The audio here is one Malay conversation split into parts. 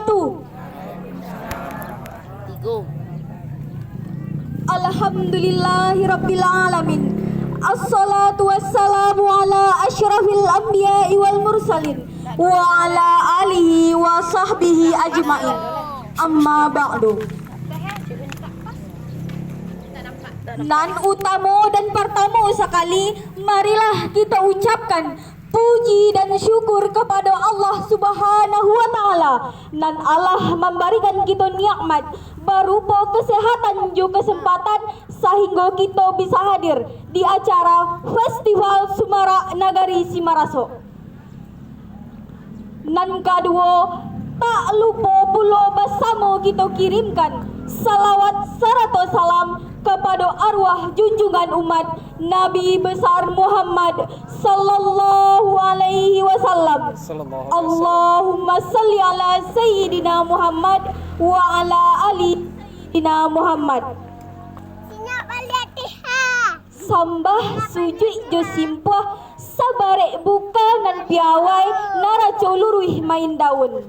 wabarakatuh. Alhamdulillahirabbil alamin. Assalatu wassalamu ala asyrafil anbiya'i wal mursalin wa ala alihi wa sahbihi ajmain. Amma ba'du. Nan utama dan pertama sekali, marilah kita ucapkan puji dan syukur kepada Allah Subhanahu wa taala. Nan Allah memberikan kita nikmat berupa kesehatan juga kesempatan sehingga kita bisa hadir di acara Festival Semarak Nagari Simaraso. Nan kedua, tak lupa pula bersama kita kirimkan salawat serta salam kepada arwah junjungan umat Nabi besar Muhammad sallallahu alaihi wasallam. Allahumma salli ala sayyidina Muhammad wa ala ali sayyidina Muhammad. Sambah sujud jo simpah sabarek buka nan piawai naraco luruih main daun.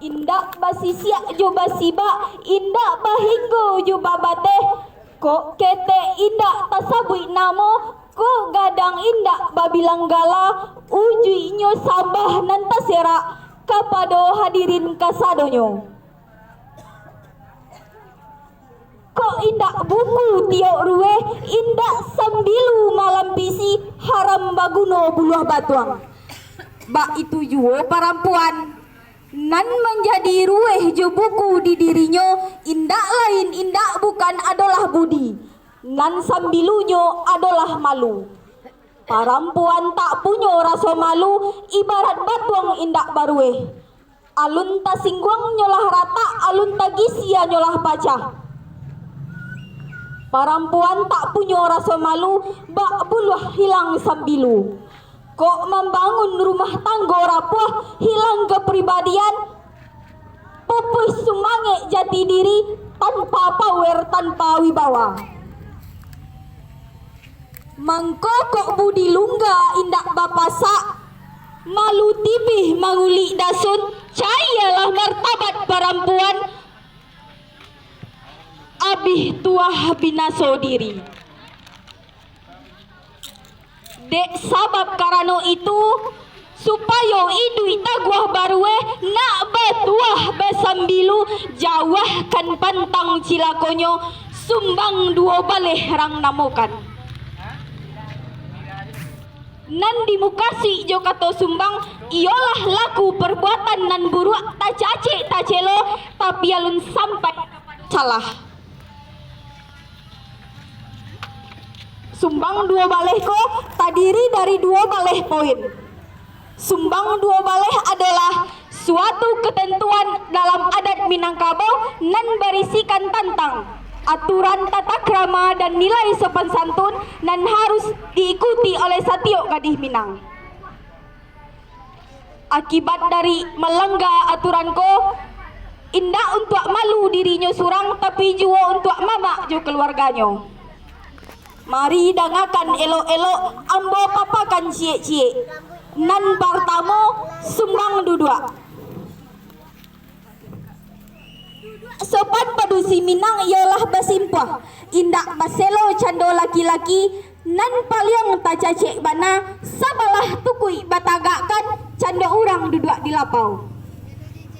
Indak basi siak jo basiba, indak bahinggo jo babateh. Kok kete indak tasabui namo, kok gadang indak babilang gala. Ujui nyo sambah nan tasera kapado hadirin kasadonyo. Kok indak buku tiok ruwe, indak sambilu malam pisi haram baguno buluh batuang. Bak itu juo parampuan nan menjadi ruweh jo buku di dirinya, indak lain indak bukan adalah budi, nan sambilunyo adalah malu. Parampuan tak punya rasa malu, ibarat batuang indak barueh. Alun ta singguang nyolah rata, alun ta gisia nyolah pacah. Parampuan tak punya rasa malu, bak buluh hilang sambilu. Kok membangun rumah tangga rapuh, hilang kepribadian, pupus sumange jati diri, tanpa power, tanpa wibawa. Mangko kok budi lungga indak bapasa, malu tibih manguli dasun, cayalah martabat parampuan, abih tuah binaso diri. Dek sabab karano itu supaya idui taguah barue nak batuah besambilu jawahkan pantang cilakonyo sumbang dua baleh rang namokan. Nan dimukasi jo kato sumbang ialah laku perbuatan nan buruk tak cace tak celo tapi alun sampai salah. Sumbang dua baleh ko terdiri dari dua baleh poin. Sumbang dua baleh adalah suatu ketentuan dalam adat Minangkabau nan berisikan tentang aturan tata krama dan nilai sopan santun nan harus diikuti oleh setiap gadis Minang. Akibat dari melanggar aturan ko, indak untuk malu dirinya surang tapi juga untuk mamak jo keluarganya. Mari dangakan elok-elok ambo papakan cie-cie. Nan pertama sumbang dudua. Sopan padusi Minang ialah basimpah, indak baselo cando laki-laki, nan paliang tak cacek bana, sabalah tukui batagakan cando orang duduk di lapau.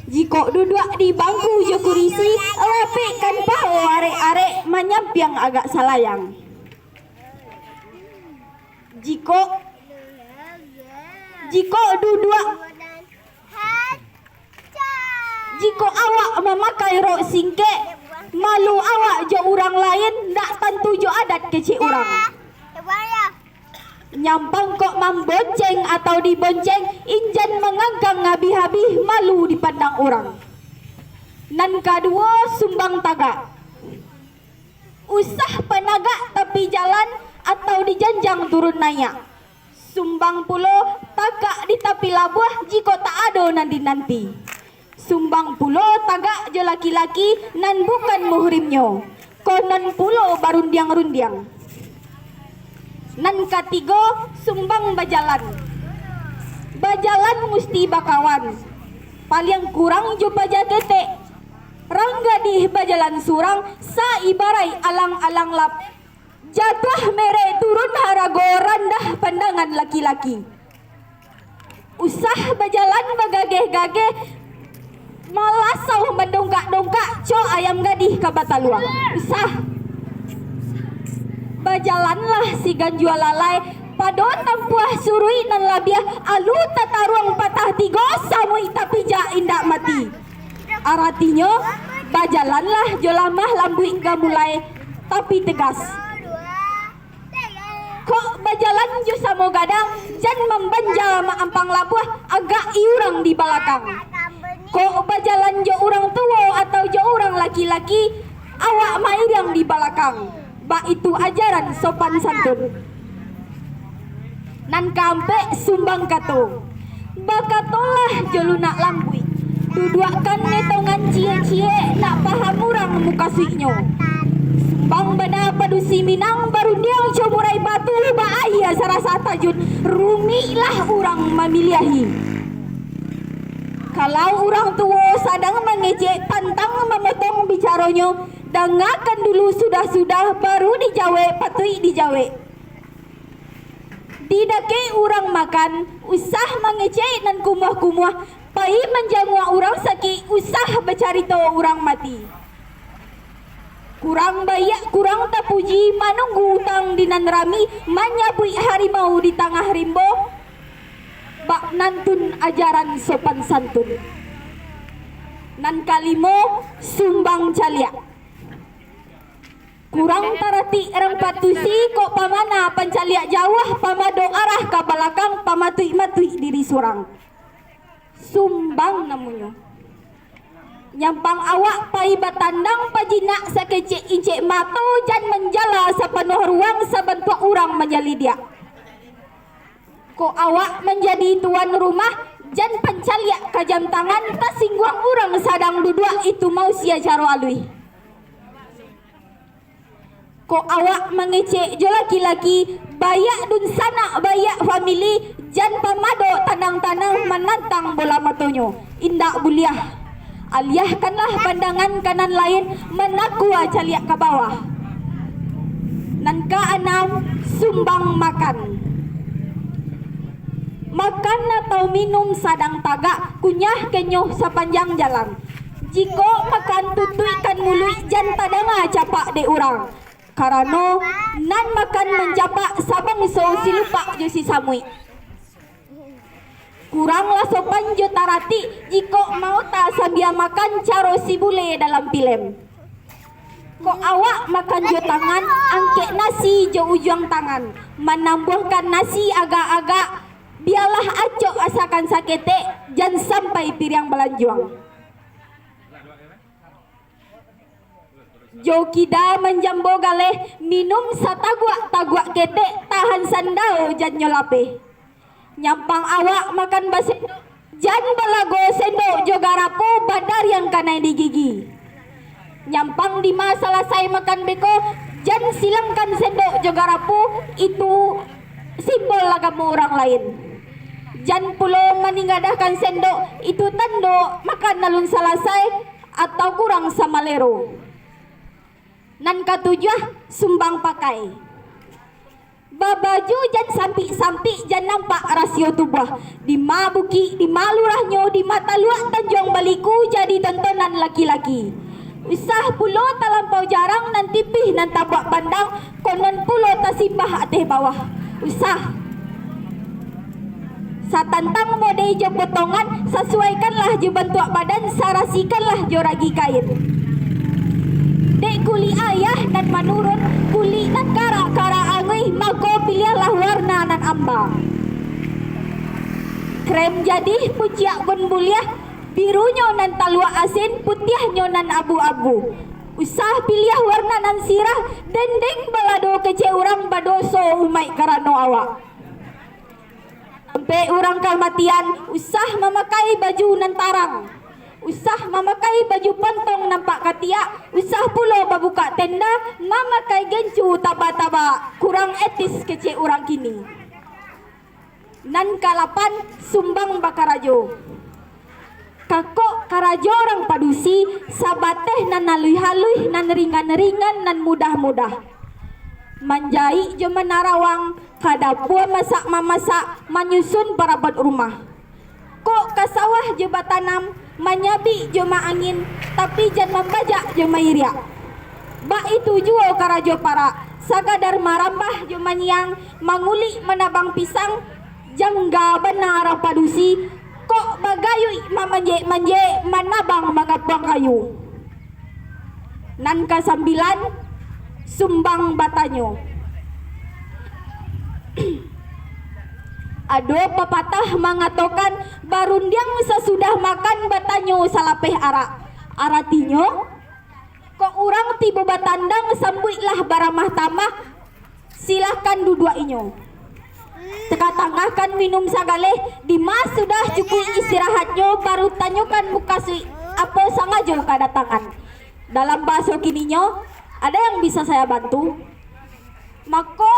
Jika duduk di bangku jo kurisi, rapikan pao arek-arek menyampiang agak salayang. Jika duduk, jika awak memakai rok singke, malu awak jo orang lain, ndak tentu jo adat kecil orang. Nyampang kok membonceng atau dibonceng, injan mengangkang habis-habis malu dipandang orang. Nan kedua sumbang tagak. Usah penagak tapi jalan atau dijanjang turun naik. Sumbang pulo tagak di tepi labuh jika tak ada nanti-nanti. Sumbang pulo tagak je laki-laki nan bukan muhrimnya. Konon pulo barundiang-rundiang. Nan ketiga sumbang bajalan. Bajalan mesti bakawan. Paling kurang jo baja ketek. Rangga di bajalan surang sa ibarai alang-alang lap. Jatuh mere turun harago rendah pandangan laki-laki. Usah bajalan bagageh-gageh malasau mendongkak-dongkak co ayam gadih ka Bataluang. Usah bajalanlah si ganjua lalai padon tampuah surui nan labiah alu tataruang patah tigo samui tapi ja indak mati. Artinya bajalanlah jolamah lambui ga mulai tapi tegas. Kok bajalan jo samo gadang jan membanja maampang labuah agak iurang di belakang. Kok bajalan jo orang tua atau jo orang laki-laki awak mairang di belakang. Ba itu ajaran sopan santun. Nan kampe sumbang kato. Bakatolah jolunak lambui. Duduakan netongan cie-cie nak paham urang muka suiknyo. Sumbang bana padusi Minang baru diang comurai batu bahaya sarasa tajun rumilah urang memiliahi. Kalau orang tua sadang mengejek tantang memotong bicaronyo, dengarkan dulu sudah-sudah baru dijawe patui dijawe. Didake orang makan, usah mengejek nan kumuah-kumuah, pai menjangua orang sakit, usah bercarito orang mati. Kurang bayak, kurang tapuji, manunggu utang dinan rami, manyabui harimau di tengah rimbo. Bak nantun ajaran sopan santun. Nan kalimo sumbang calia. Kurang tarati erang patusi kok pamana pancalia jawah pamado arah ke belakang pamatui-matui diri surang. Sumbang namunyo. Nyampang awak pai batandang pajinak sakecek incek mato jan menjala sa penuh ruang sabantua urang menjali dia. Ko awak menjadi tuan rumah jan pancaliak ka jam tangan tasingguang urang sadang duduk itu mau sia jaro alui. Ko awak mengecek jo laki-laki bayak dun sana bayak family jan pamado tanang-tanang menantang bola matonyo. Indak buliah. Aliahkanlah pandangan kanan lain menakua caliak ke bawah. Nan keenam sumbang makan. Makan atau minum sadang tagak kunyah kenyoh sepanjang jalan. Jiko makan tutui kan mului jan tadanga capak de urang. Karano nan makan mencapak sabang so silupak jo si samui. Kuranglah sopan jo tarati jiko mau ta sambil makan caro si bule dalam film. Kok awak makan jo tangan angke nasi jo ujung tangan. Menambahkan nasi agak-agak biarlah acok asakan sakete jan sampai piriang belanjuang. Jokida menjambo galeh minum satagua-tagua ketek tahan sandau jan nyolape. Nyampang awak makan base jan balago sendok jogarapo badar yang kanai di gigi. Nyampang di masa selesai makan beko jan silangkan sendok jogarapo itu simbol agama orang lain. Jan pulo meningadahkan sendok itu tando makan nalun selesai atau kurang sama lero. Nan katujuh sumbang pakai. Babaju jan sampi-sampi jan nampak rasio tubuh. Di ma buki, di ma lurahnyo, di mata luak tanjong baliku jadi tontonan laki-laki. Usah pulo talampau jarang nan tipih nan tabak pandang konon pulo tasibah ateh bawah. Usah satantang mode jo potongan sesuaikanlah jo bentuk badan sarasikanlah jo ragi kain. Dek kuli ayah dan menurun kuli nan kara-kara angui mako pilihlah warna nan amba. Krem jadi puciak gon buliah birunya nan talua asin putihnya nan abu-abu. Usah pilih warna nan sirah dendeng balado kece urang badoso umai karano awak. Sampai orang kamatian usah memakai baju nan tarang. Usah memakai baju pentong nampak katia. Usah pulo babuka tenda memakai gencu taba-taba. Kurang etis kece orang kini. Nan kalapan sumbang bakarajo. Kakok karajo orang padusi sabateh nan haluy-haluy nan ringan-ringan nan mudah-mudah. Manjai jo menarawang kadapua masak mamasak menyusun perabot rumah. Kok kasawah jo batanam manyabi jo angin tapi jan membajak jo mairia. Ba itu juo karajo para sagadar marambah jo manyiang manguli menabang pisang jangga benar padusi kok bagayuy manje manabang magapuang kayu. Nan kasambilan sumbang batanyo. Ado pepatah mengatakan barundiang sesudah makan batanyo salapeh ara. Artinya kok orang tiba batandang sambuilah baramah tamah silahkan dudua inyo. Teka tengah kan minum sagale di mas sudah cukup istirahatnya baru tanyakan muka si apa sangajo kedatangan. Dalam bahasa kininyo ada yang bisa saya bantu? Mako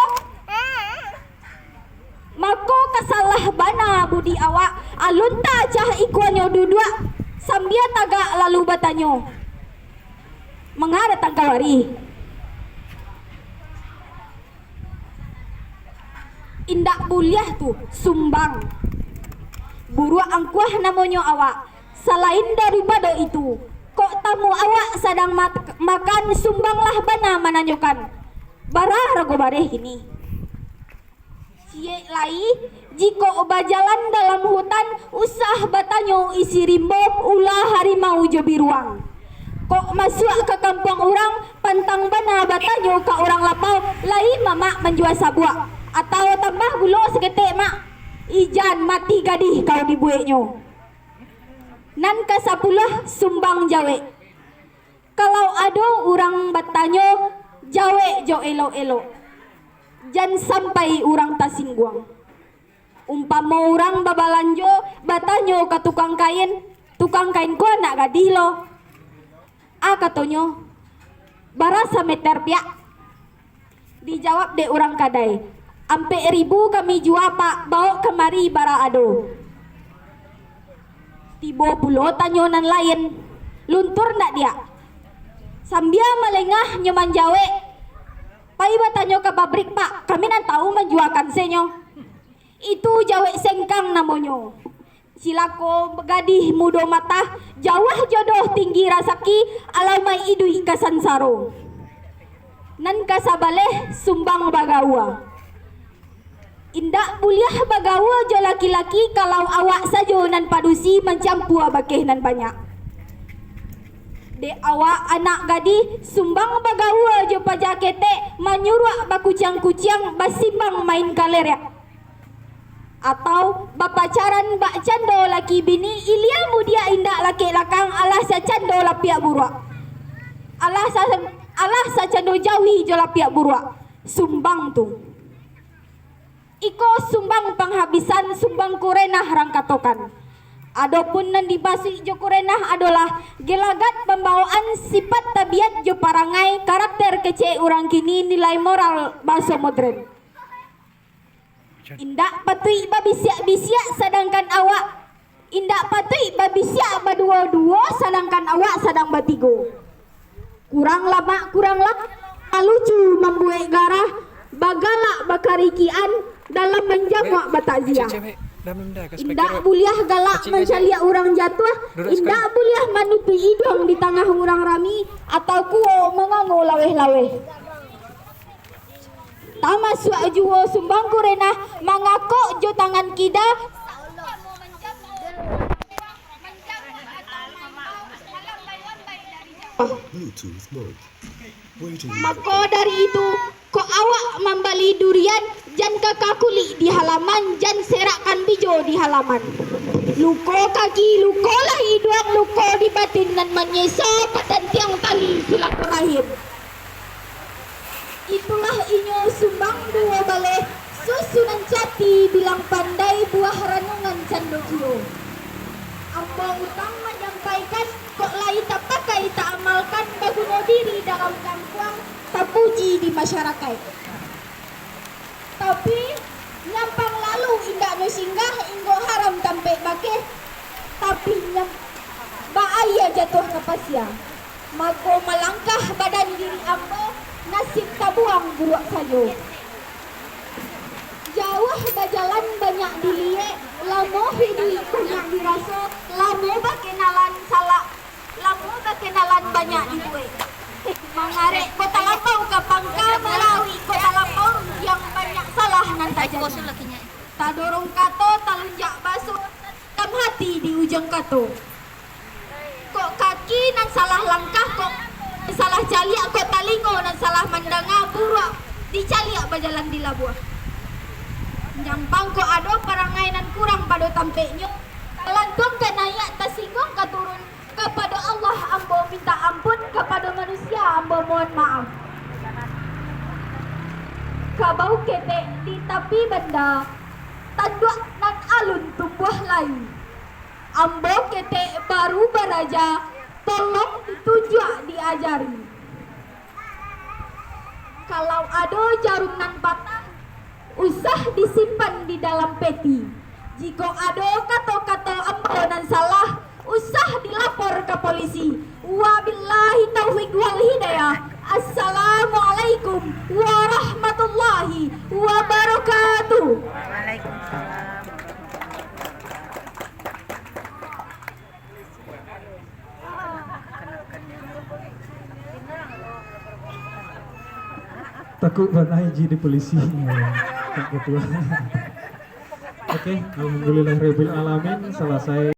kasalah bana budi awak alunta cah ikuanyo dudua sambia tagak lalu batanyo mengarah tangkawari indak buliah tuh sumbang burua angkuah namanya awak. Selain daripada itu kok tamu awak sedang makan sumbanglah bana menanyakan barah rago bareh ini. Cie lai jika obajalan dalam hutan usah batanyo isi rimbo ulah harimau jo biruang. Kok masuk ke kampung orang pantang bana batanyo ke orang lapau lai mama menjual sabua atau tambah gulo seketik mak ijan mati gadih kau dibueknyo. Nan kasapuluh sumbang jawe. Kalau ada orang batanyo jawe jo elo-elo. Jan sampai orang tasingguang. Umpama orang babalanjo batanyo ke tukang kain ko anak gadih lo. Katonyo barasa meter piak. Dijawab de orang kadai. Ampe 1000 kami jua pak bawa kemari bara ado. Tibo pulo tanyonan lain luntur ndak dia sambia melengah nyoman jawe pai batanyo ke pabrik pak kami nan tahu menjualkan senyo itu jawe sengkang namonyo silako gadih mudo mata jawah jodoh tinggi rasaki alamai idui kasansaro nan kasabaleh sumbang bagawa. Indak buliah bagawa jo laki-laki kalau awak sajo nan padusi mencampur bakeh nan banyak. De awak anak gadi sumbang bagawa jo pajakete menyuruh bakucang-kucang basimbang main kalerek. Atau bapacaran bak cando laki bini ilia mudia indak laki lakang alah sa cando lapiak buruk. Alah sa cando jauhi jo lapiak buruk. Sumbang tu. Iko sumbang penghabisan sumbang kurenah rangkatokan. Adapun nan dibasi jo kurenah adalah gelagat pembawaan sifat tabiat jo parangai karakter kece orang kini nilai moral bahasa modern. Indak patui babisiak sedangkan awak indak patui babisiak badua-dua sedangkan awak sedang batigo. Kurang lama lucu membuat garah bagalak bakarikian dalam menjawab batazia. Indak buliah galak mencalia orang jatuh, indak buliah manupi hidung di tengah orang rami atau kuo mengango laweh-laweh. Tama suak juo sumbang kurena mangako jo tangan kida Bluetooth mode. mako dari itu kok awak membali durian jan kakakuli di halaman jan serakkan bijo di halaman luko kaki luko lah hidung luko di batin dan menyesap dan tiang tali silaturahim. Itulah inyo sumbang dua bale susunan cati bilang pandai buah renungan candokio. Ambo utang menyampaikan kok lai tak pakai tak amalkan baguno diri dalam kampung tak puji di masyarakat. Tapi nyampang lalu indak no singgah inggo haram tampe bakeh tapi pasya. Mako malangkah badan diri ambo, nasib tabuang buruak sayo. Jauh bajalan banyak dilie, lamo hidup banyak diraso, lamo bakenalan salah, lamo bakenalan banyak dibuat. Mangarek kota lampau ke Pangka Melawi, kota lampau yang banyak salah nan tak jadi. Tak dorong kato, tak lunjak basuh, tam hati di ujung kato. Kok kaki nan salah langkah, kok salah caliak, kok talingo nan salah mandanga buruak, dicaliak bajalan di labuah. Nyampang kok ado parangai nan kurang pada tampeknya, lantung ke nayak tasinggung ke turun. Kepada Allah ambo minta ampun, kepada manusia ambo mohon maaf. Kabau ketek di tepi benda, tanduk nan alun tumbuh layu. Ambo ketek baru beraja, tolong ditunjuk diajari. Kalau ada jarum nan patah, usah disimpan di dalam peti. Jika ada kata-kata ambo nan salah, usah dilapor ke polisi. Wabillahi taufiq wal hidayah. Assalamualaikum warahmatullahi wabarakatuh. Waalaikumsalam. Takut banget haji di polisi. Tak gitu. Oke, alhamdulillah rabbil alamin selesai.